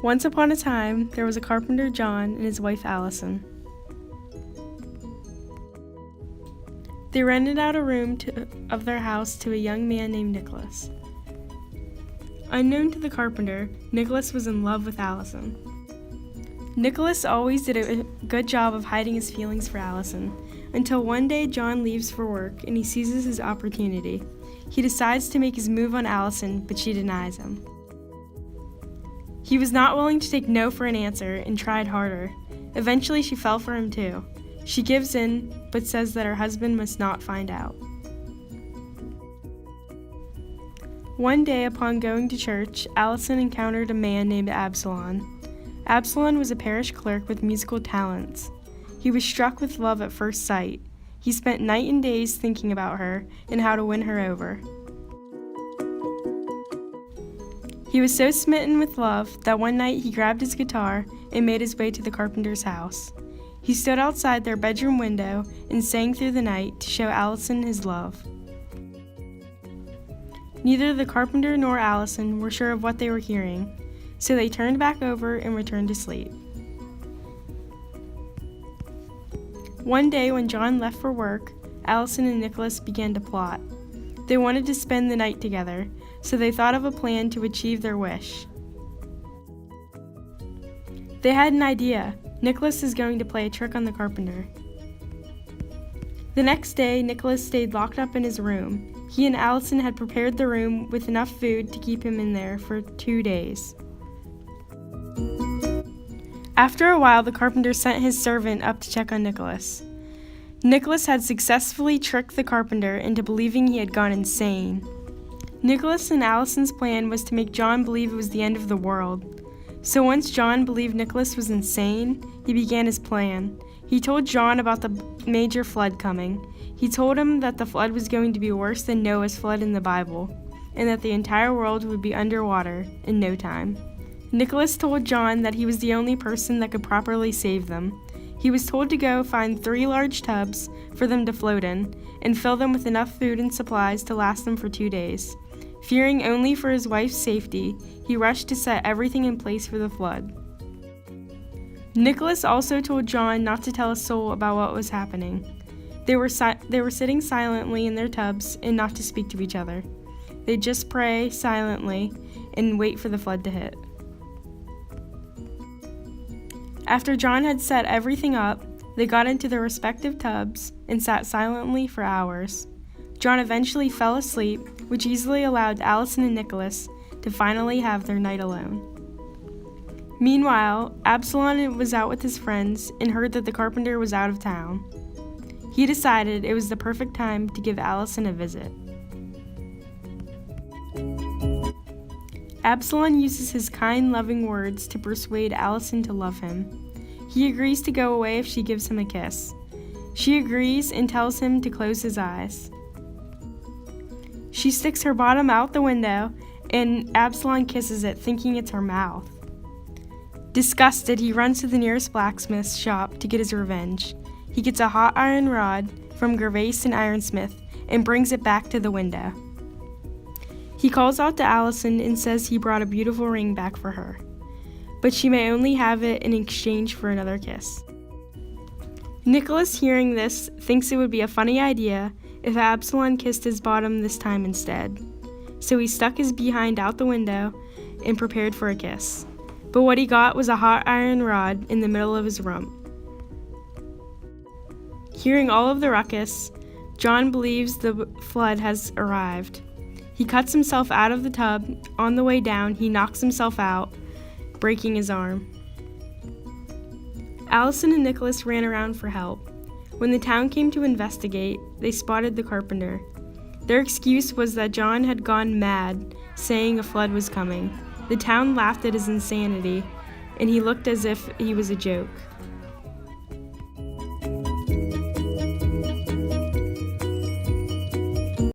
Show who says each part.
Speaker 1: Once upon a time, there was a carpenter, John, and his wife, Allison. They rented out a room of their house to a young man named Nicholas. Unknown to the carpenter, Nicholas was in love with Allison. Nicholas always did a good job of hiding his feelings for Allison, until one day John leaves for work and he seizes his opportunity. He decides to make his move on Allison, but she denies him. He was not willing to take no for an answer and tried harder. Eventually she fell for him too. She gives in, but says that her husband must not find out. One day upon going to church, Allison encountered a man named Absalom. Absalom was a parish clerk with musical talents. He was struck with love at first sight. He spent night and days thinking about her and how to win her over. He was so smitten with love that one night he grabbed his guitar and made his way to the carpenter's house. He stood outside their bedroom window and sang through the night to show Allison his love. Neither the carpenter nor Allison were sure of what they were hearing, so they turned back over and returned to sleep. One day when John left for work, Allison and Nicholas began to plot. They wanted to spend the night together, so they thought of a plan to achieve their wish. They had an idea. Nicholas is going to play a trick on the carpenter. The next day, Nicholas stayed locked up in his room. He and Allison had prepared the room with enough food to keep him in there for 2 days. After a while, the carpenter sent his servant up to check on Nicholas. Nicholas had successfully tricked the carpenter into believing he had gone insane. Nicholas and Allison's plan was to make John believe it was the end of the world. So once John believed Nicholas was insane, he began his plan. He told John about the major flood coming. He told him that the flood was going to be worse than Noah's flood in the Bible, and that the entire world would be underwater in no time. Nicholas told John that he was the only person that could properly save them. He was told to go find 3 large tubs for them to float in, and fill them with enough food and supplies to last them for 2 days. Fearing only for his wife's safety, he rushed to set everything in place for the flood. Nicholas also told John not to tell a soul about what was happening. They were sitting silently in their tubs and not to speak to each other. They'd just pray silently and wait for the flood to hit. After John had set everything up, they got into their respective tubs and sat silently for hours. John eventually fell asleep, which easily allowed Allison and Nicholas to finally have their night alone. Meanwhile, Absalom was out with his friends and heard that the carpenter was out of town. He decided it was the perfect time to give Allison a visit. Absalom uses his kind, loving words to persuade Allison to love him. He agrees to go away if she gives him a kiss. She agrees and tells him to close his eyes. She sticks her bottom out the window, and Absalom kisses it, thinking it's her mouth. Disgusted, he runs to the nearest blacksmith's shop to get his revenge. He gets a hot iron rod from Gervais and Ironsmith and brings it back to the window. He calls out to Allison and says he brought a beautiful ring back for her, but she may only have it in exchange for another kiss. Nicholas, hearing this, thinks it would be a funny idea if Absalom kissed his bottom this time instead. So he stuck his behind out the window and prepared for a kiss. But what he got was a hot iron rod in the middle of his rump. Hearing all of the ruckus, John believes the flood has arrived. He cuts himself out of the tub. On the way down, he knocks himself out, breaking his arm. Allison and Nicholas ran around for help. When the town came to investigate, they spotted the carpenter. Their excuse was that John had gone mad, saying a flood was coming. The town laughed at his insanity, and he looked as if he was a joke.